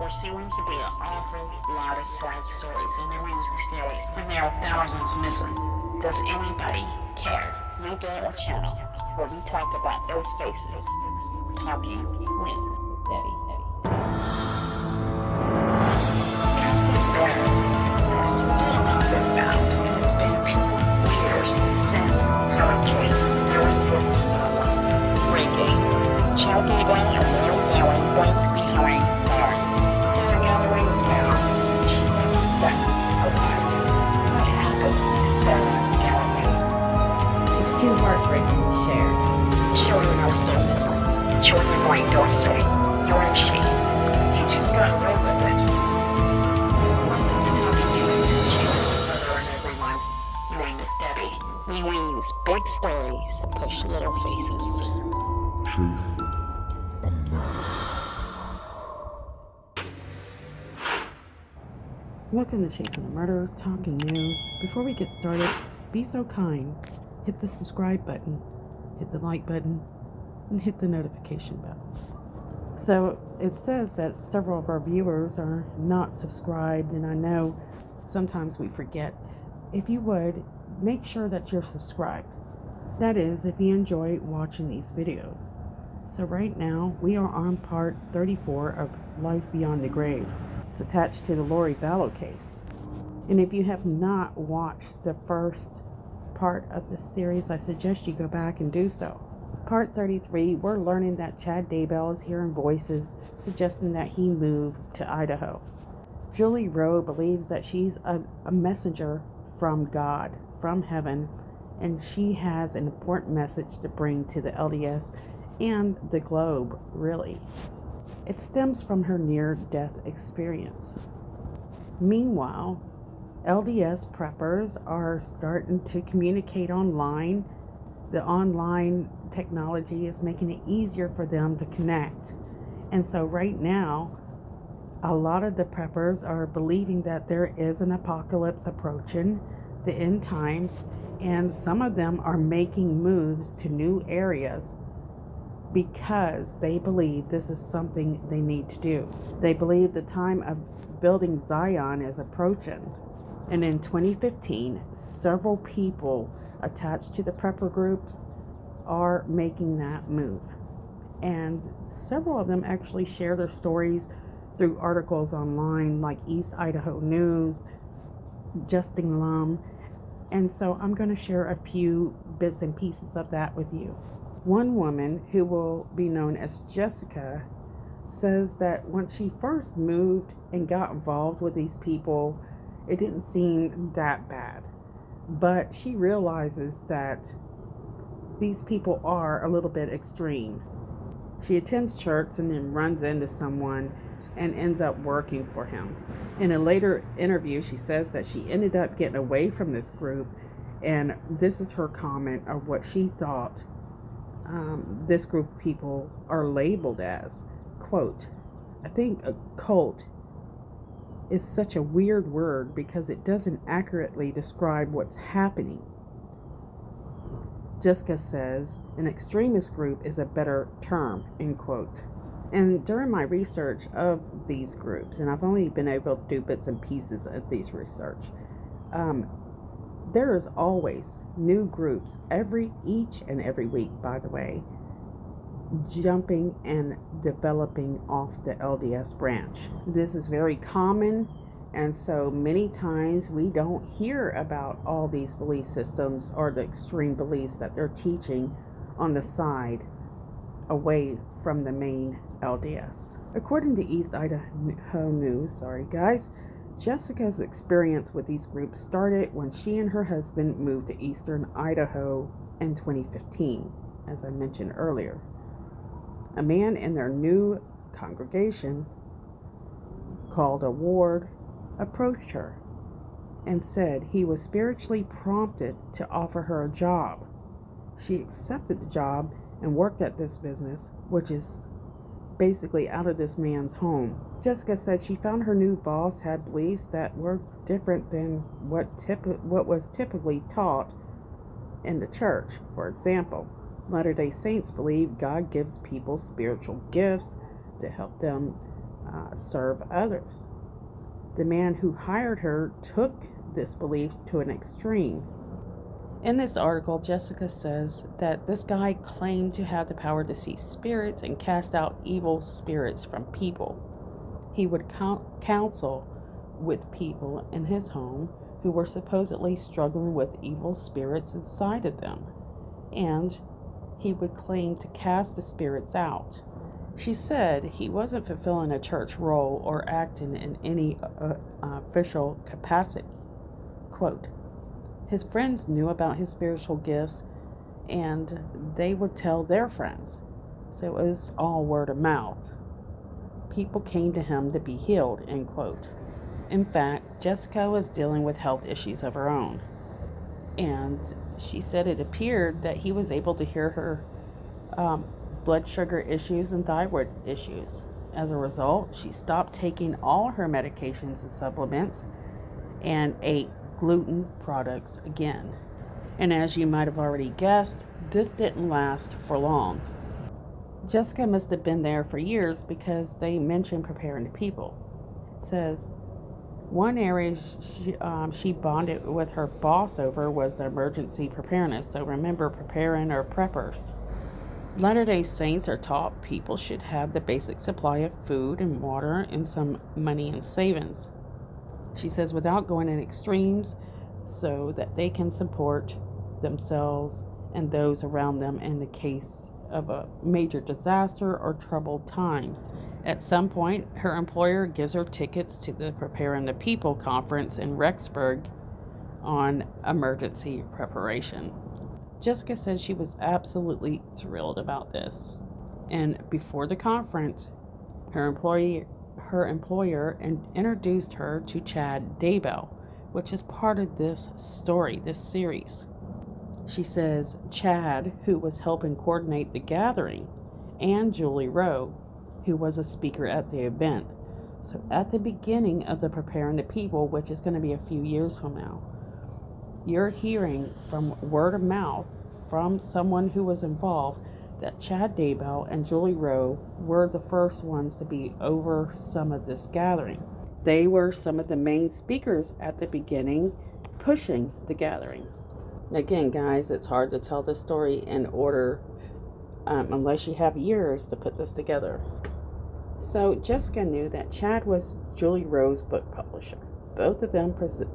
There seems to be an awful lot of sad stories in the news today, and there are thousands missing. Does anybody care? We built a channel where we talk about those faces. Talking News. Debbie. Cassie Barons has still not been found, and it's been 2 years since her case first hit the spotlight. Breaking. Child Dabal and Vallow both behind bars. Sarah Galloway was found. She wasn't found alive. What happened to Sarah Galloway? It's too heartbreaking to share. Children are still missing. Children like Dorsey. You're in shame. You just got away with it. Welcome to Talking News. Hello everyone. My name is Debbie. We use big stories to push little faces. Chasing a murder. Welcome to Chasing a Murder, Talking News. Before we get started, be so kind. Hit the subscribe button, hit the like button, and hit the notification bell. So it says that several of our viewers are not subscribed, and I know sometimes we forget. If you would, make sure that you're subscribed. That is, if you enjoy watching these videos. So right now, we are on part 34 of Life Beyond the Grave. It's attached to the Vallow case. And if you have not watched the first part of this series, I suggest you go back and do so. Part 33, we're learning that Chad Dabal is hearing voices suggesting that he moved to Idaho. Julie Rowe believes that she's a messenger from God, from heaven, and she has an important message to bring to the LDS and the globe, really. It stems from her near-death experience. Meanwhile, LDS preppers are starting to communicate online. The online technology is making it easier for them to connect. And so right now, a lot of the preppers are believing that there is an apocalypse approaching, the end times, and some of them are making moves to new areas because they believe this is something they need to do. They believe the time of building Zion is approaching. And in 2015, several people attached to the prepper groups are making that move. And several of them actually share their stories through articles online like East Idaho News, Justin Lum. And so I'm going to share a few bits and pieces of that with you. One woman, who will be known as Jessica, says that when she first moved and got involved with these people, it didn't seem that bad. But she realizes that these people are a little bit extreme. She attends church and then runs into someone and ends up working for him. In a later interview, she says that she ended up getting away from this group, and this is her comment of what she thought this group of people are labeled as. Quote, "I think a cult is such a weird word because it doesn't accurately describe what's happening." Jessica says an extremist group is a better term, end quote. And during my research of these groups, and I've only been able to do bits and pieces of these research, there is always new groups each and every week, by the way, jumping and developing off the LDS branch. This is very common, and so many times we don't hear about all these belief systems or the extreme beliefs that they're teaching on the side away from the main LDS. According to East Idaho News, Jessica's experience with these groups started when she and her husband moved to eastern Idaho in 2015, as I mentioned earlier. A man in their new congregation, called a ward, approached her and said he was spiritually prompted to offer her a job. She accepted the job and worked at this business, which is basically out of this man's home. Jessica said she found her new boss had beliefs that were different than what was typically taught in the church. For example, Latter-day Saints believe God gives people spiritual gifts to help them serve others. The man who hired her took this belief to an extreme. In this article, Jessica says that this guy claimed to have the power to see spirits and cast out evil spirits from people. He would counsel with people in his home who were supposedly struggling with evil spirits inside of them, and he would claim to cast the spirits out. She said he wasn't fulfilling a church role or acting in any official capacity. Quote, his friends knew about his spiritual gifts and they would tell their friends. So it was all word of mouth. People came to him to be healed, end quote. In fact, Jessica was dealing with health issues of her own. And she said it appeared that he was able to hear her blood sugar issues and thyroid issues. As a result, she stopped taking all her medications and supplements and ate gluten products again. And as you might have already guessed, this didn't last for long. Jessica must have been there for years because they mentioned preparing the people. It says one area she bonded with her boss over was the emergency preparedness. So remember, preparing or preppers. Latter-day Saints are taught people should have the basic supply of food and water and some money in savings. She says without going in extremes so that they can support themselves and those around them in the case of a major disaster or troubled times. At some point, her employer gives her tickets to the Preparing the People conference in Rexburg on emergency preparation. Jessica says she was absolutely thrilled about this. And before the conference, her employer introduced her to Chad Dabal, which is part of this story, this series. She says Chad, who was helping coordinate the gathering, and Julie Rowe, who was a speaker at the event. So at the beginning of the Preparing the People, which is going to be a few years from now, you're hearing from word of mouth from someone who was involved that Chad Dabal and Julie Rowe were the first ones to be over some of this gathering. They were some of the main speakers at the beginning, pushing the gathering. Again, guys, it's hard to tell the story in order unless you have years to put this together. So Jessica knew that Chad was Julie Rowe's book publisher. Both of them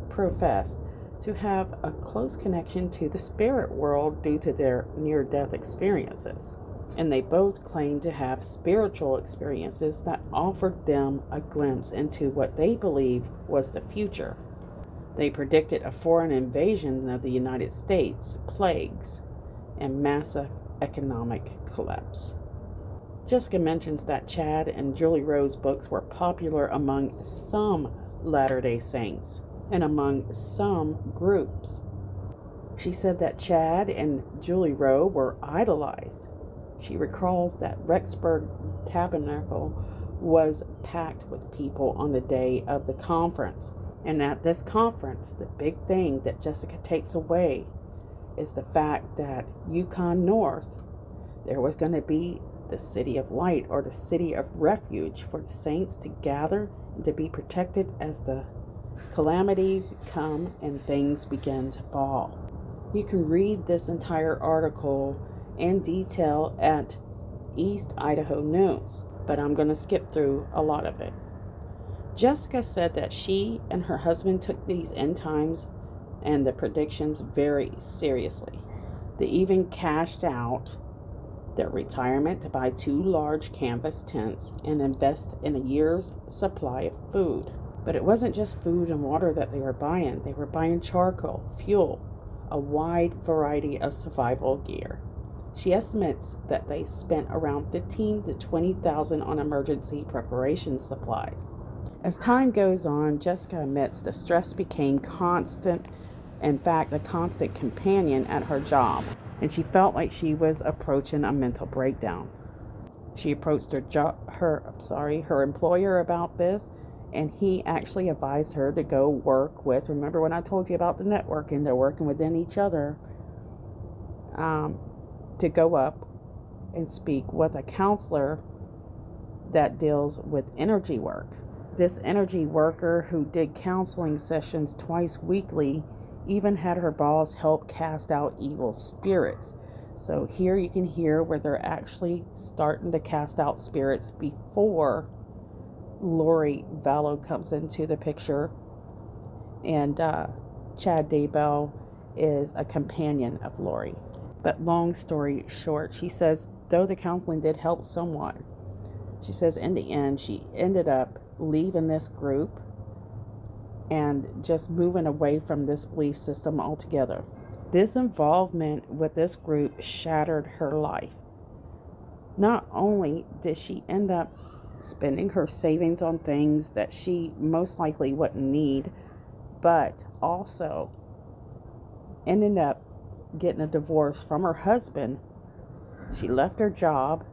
professed to have a close connection to the spirit world due to their near-death experiences. And they both claimed to have spiritual experiences that offered them a glimpse into what they believed was the future. They predicted a foreign invasion of the United States, plagues, and massive economic collapse. Jessica mentions that Chad and Julie Rowe's books were popular among some Latter-day Saints and among some groups. She said that Chad and Julie Rowe were idolized. She recalls that Rexburg Tabernacle was packed with people on the day of the conference. And at this conference, the big thing that Jessica takes away is the fact that Yukon North, there was going to be the city of light or the city of refuge for the saints to gather and to be protected as the calamities come and things begin to fall. You can read this entire article in detail at East Idaho News, but I'm going to skip through a lot of it. Jessica said that she and her husband took these end times and the predictions very seriously. They even cashed out their retirement to buy 2 large canvas tents and invest in a year's supply of food. But it wasn't just food and water that they were buying. They were buying charcoal, fuel, a wide variety of survival gear. She estimates that they spent around $15,000 to $20,000 on emergency preparation supplies. As time goes on, Jessica admits the stress became constant, in fact, a constant companion at her job, and she felt like she was approaching a mental breakdown. She approached her employer about this, and he actually advised her to go work with, remember when I told you about the networking, they're working within each other, to go up and speak with a counselor that deals with energy work. This energy worker, who did counseling sessions twice weekly, even had her boss help cast out evil spirits. So here you can hear where they're actually starting to cast out spirits before Lori Vallow comes into the picture. And Chad Dabal is a companion of Lori. But long story short, she says, though the counseling did help somewhat, she says in the end, she ended up leaving this group and just moving away from this belief system altogether. This involvement with this group shattered her life. Not only did she end up spending her savings on things that she most likely wouldn't need, but also ended up getting a divorce from her husband. She left her job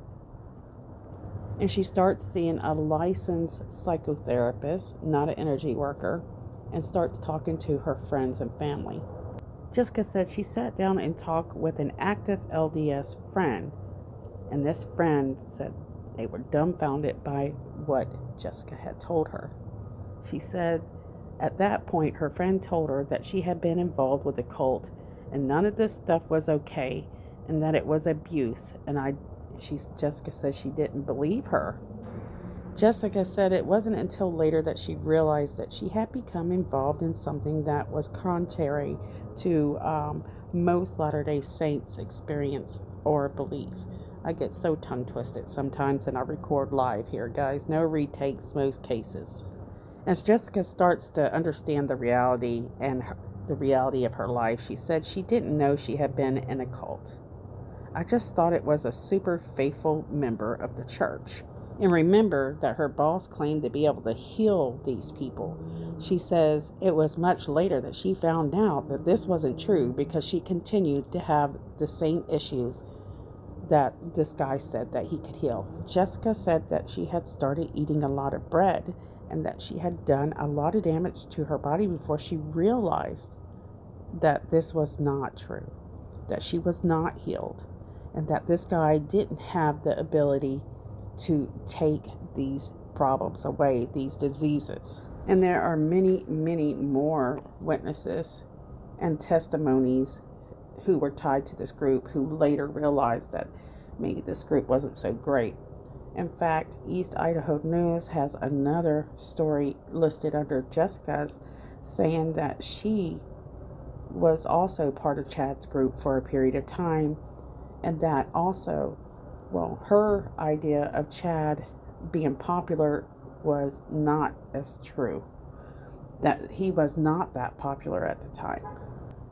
and she starts seeing a licensed psychotherapist, not an energy worker, and starts talking to her friends and family. Jessica said she sat down and talked with an active LDS friend, and this friend said they were dumbfounded by what Jessica had told her. She said at that point her friend told her that she had been involved with a cult and none of this stuff was okay and that it was abuse, and Jessica said she didn't believe her. Jessica said it wasn't until later that she realized that she had become involved in something that was contrary to most Latter-day Saints experience or belief. I get so tongue twisted sometimes and I record live here, guys. No retakes, most cases. As Jessica starts to understand the reality and the reality of her life, she said she didn't know she had been in a cult. I just thought it was a super faithful member of the church. And remember that her boss claimed to be able to heal these people. She says it was much later that she found out that this wasn't true because she continued to have the same issues that this guy said that he could heal. Jessica said that she had started eating a lot of bread and that she had done a lot of damage to her body before she realized that this was not true, that she was not healed, and that this guy didn't have the ability to take these problems away, these diseases. And there are many, many more witnesses and testimonies who were tied to this group who later realized that maybe this group wasn't so great. In fact, East Idaho News has another story listed under Jessica's saying that she was also part of Chad's group for a period of time, and that also, well, her idea of Chad being popular was not as true, that he was not that popular at the time.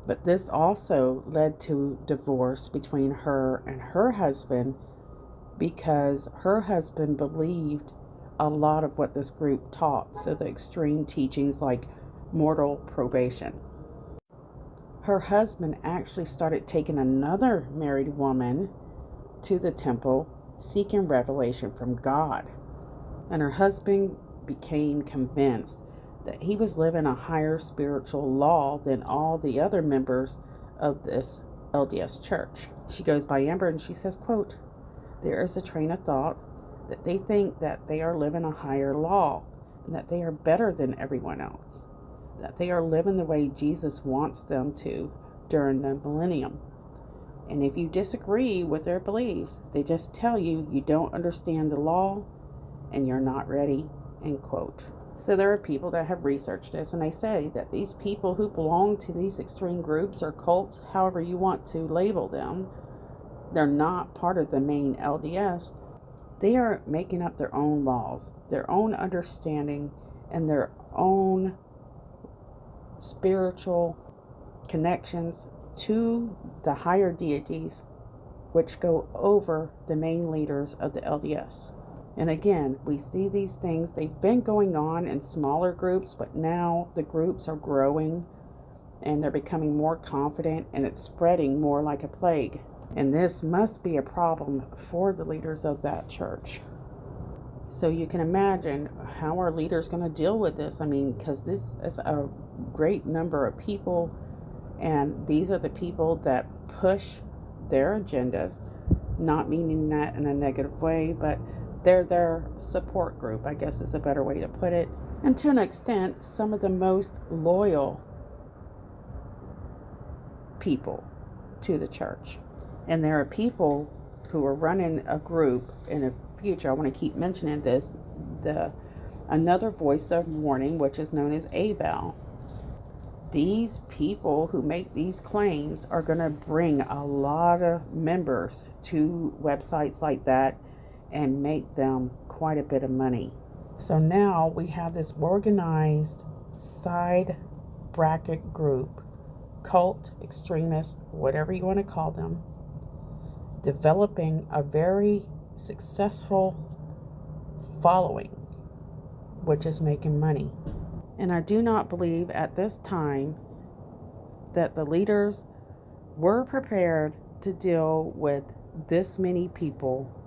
But this also led to divorce between her and her husband because her husband believed a lot of what this group taught, so the extreme teachings like mortal probation. Her husband actually started taking another married woman to the temple seeking revelation from God. And her husband became convinced that he was living a higher spiritual law than all the other members of this LDS church. She goes by Amber and she says, quote, "There is a train of thought that they think that they are living a higher law and that they are better than everyone else, that they are living the way Jesus wants them to during the millennium. And if you disagree with their beliefs, they just tell you you don't understand the law and you're not ready," end quote. So there are people that have researched this, and they say that these people who belong to these extreme groups or cults, however you want to label them, they're not part of the main LDS. They are making up their own laws, their own understanding, and their own spiritual connections to the higher deities, which go over the main leaders of the LDS. And again, we see these things, they've been going on in smaller groups, but now the groups are growing and they're becoming more confident and it's spreading more like a plague. And this must be a problem for the leaders of that church. So you can imagine how are leaders going to deal with this? I mean, because this is a great number of people, and these are the people that push their agendas, not meaning that in a negative way, but They're their support group, I guess is a better way to put it. And to an extent, some of the most loyal people to the church. And there are people who are running a group in the future. I want to keep mentioning this. Another voice of warning, which is known as Abell. These people who make these claims are going to bring a lot of members to websites like that and make them quite a bit of money. So now we have this organized side bracket group, cult, extremists, whatever you want to call them, developing a very successful following, which is making money. And I do not believe at this time that the leaders were prepared to deal with this many people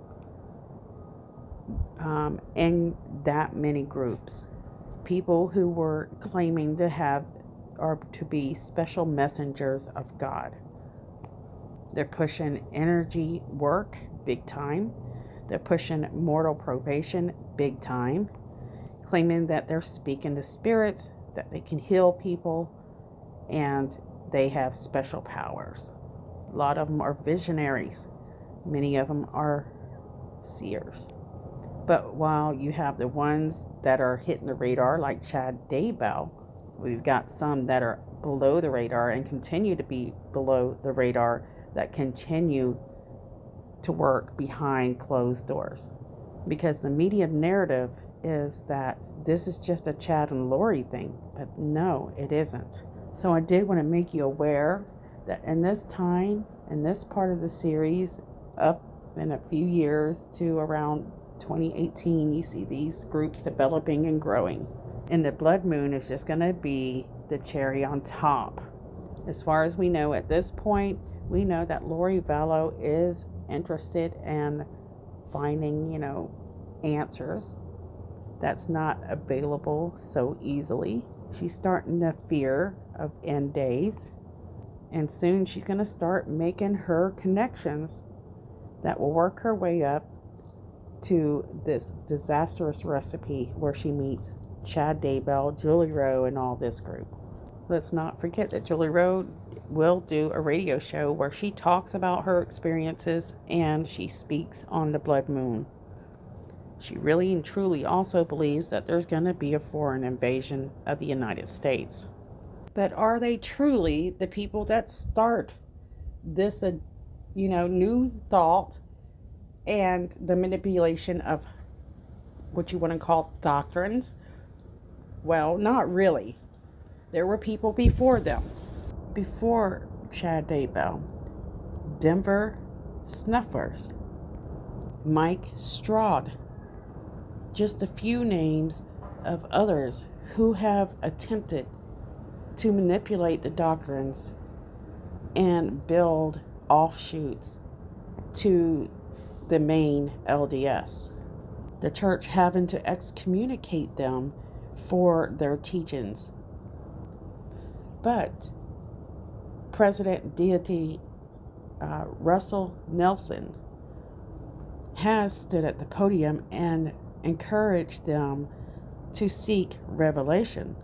in that many groups. People who were claiming to have or to be special messengers of God. They're pushing energy work big time. They're pushing mortal probation big time, claiming that they're speaking to spirits, that they can heal people, and they have special powers. A lot of them are visionaries. Many of them are seers. But while you have the ones that are hitting the radar, like Chad Dabal, we've got some that are below the radar and continue to be below the radar that continue to work behind closed doors. Because the media narrative is that this is just a Chad and Lori thing, but no, it isn't. So I did want to make you aware that in this time, in this part of the series, up in a few years to around 2018, you see these groups developing and growing. And the blood moon is just going to be the cherry on top. As far as we know at this point, we know that Lori Vallow is interested in finding, answers. That's not available so easily. She's starting to fear of end days. And soon she's going to start making her connections that will work her way up to this disastrous recipe where she meets Chad Dabal, Julie Rowe, and all this group. Let's not forget that Julie Rowe will do a radio show where she talks about her experiences and she speaks on the blood moon. She really and truly also believes that there's going to be a foreign invasion of the United States. But are they truly the people that start this, new thought and the manipulation of what you want to call doctrines? Well, not really. There were people before them. Before Chad Dabal, Denver Snuffers, Mike Stroud, just a few names of others who have attempted to manipulate the doctrines and build offshoots to the main LDS. The church having to excommunicate them for their teachings. But President Deity Russell Nelson has stood at the podium and encouraged them to seek revelation.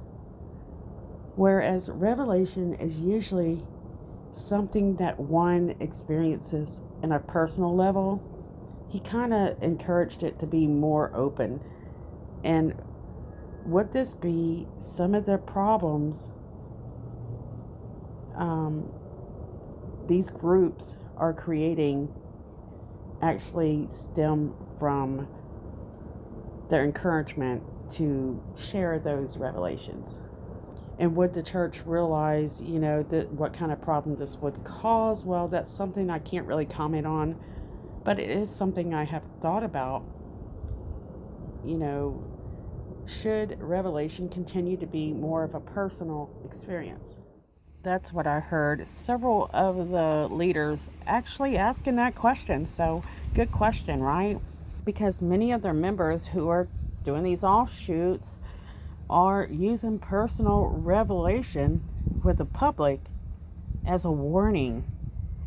Whereas revelation is usually something that one experiences in a personal level, he kind of encouraged it to be more open. And would this be some of the problems these groups are creating actually stem from their encouragement to share those revelations? And would the church realize, that what kind of problem this would cause? Well, that's something I can't really comment on, but it is something I have thought about. Should revelation continue to be more of a personal experience? That's what I heard several of the leaders actually asking that question. So, good question, right? Because many of their members who are doing these offshoots are using personal revelation with the public as a warning.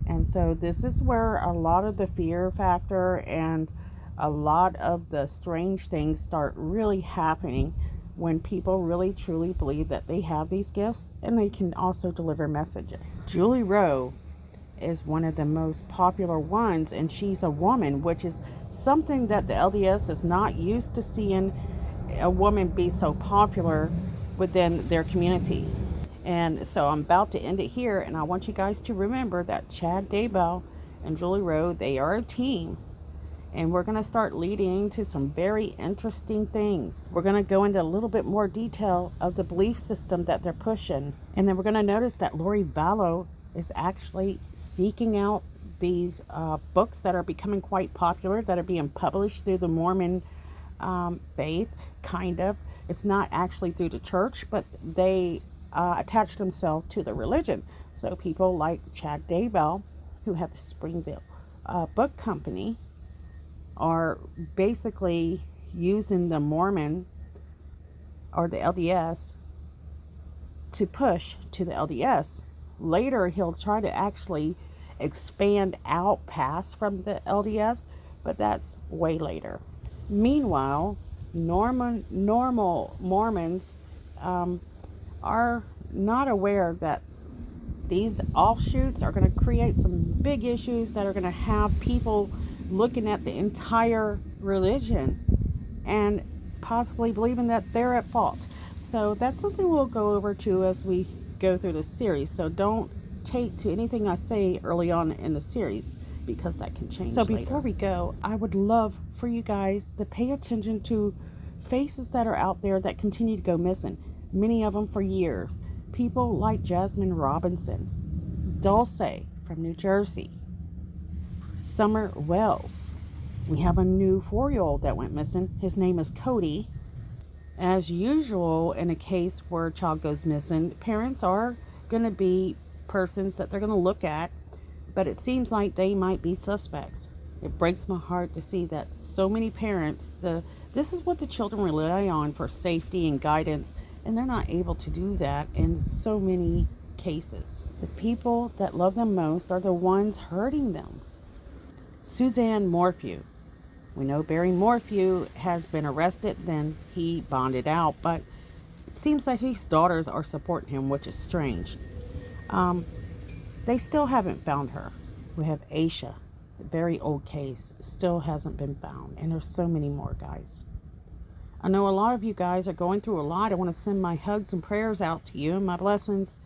And so this is where a lot of the fear factor and a lot of the strange things start really happening when people really truly believe that they have these gifts and they can also deliver messages. Julie Rowe is one of the most popular ones, and she's a woman, which is something that the LDS is not used to seeing a woman be so popular within their community. And so I'm about to end it here, and I want you guys to remember that Chad Daybell and Julie Rowe, they are a team, and we're going to start leading into some very interesting things. We're going to go into a little bit more detail of the belief system that they're pushing, and then we're going to notice that Lori Vallow is actually seeking out these books that are becoming quite popular, that are being published through the Mormon faith, kind of. It's not actually through the church, but they attach themselves to the religion. So people like Chad Daybell, who have the Springville Book Company, are basically using the Mormon or the LDS to push to the LDS. Later, he'll try to actually expand out past from the LDS, but that's way later. Meanwhile, normal Mormons are not aware that these offshoots are going to create some big issues that are going to have people looking at the entire religion and possibly believing that they're at fault. So that's something we'll go over to as we go through the series. So don't take to anything I say early on in the series, because that can change. So before we go, I would love for you guys to pay attention to faces that are out there that continue to go missing, many of them for years. People like Jasmine Robinson, Dulce from New Jersey, Summer Wells. We have a new 4-year-old that went missing. His name is Cody. As usual, in a case where a child goes missing, parents are going to be persons that they're going to look at, but it seems like they might be suspects. It breaks my heart to see that so many parents, this is what the children rely on for safety and guidance, and they're not able to do that in so many cases. The people that love them most are the ones hurting them. Suzanne Morphew. We know Barry Morphew has been arrested, then he bonded out, but it seems that his daughters are supporting him, which is strange. They still haven't found her. We have Aisha, the very old case, still hasn't been found, and there's so many more, guys. I know a lot of you guys are going through a lot. I want to send my hugs and prayers out to you and my blessings.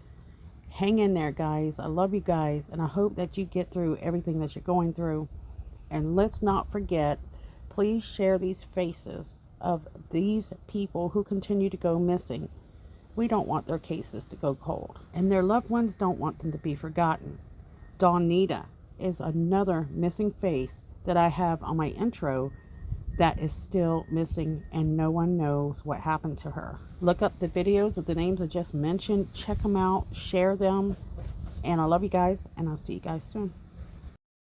Hang in there, guys. I love you guys, and I hope that you get through everything that you're going through. And let's not forget, please share these faces of these people who continue to go missing. We don't want their cases to go cold, and their loved ones don't want them to be forgotten. Dawnita is another missing face that I have on my intro that is still missing, and no one knows what happened to her. Look up the videos of the names I just mentioned, check them out, share them, and I love you guys, and I'll see you guys soon.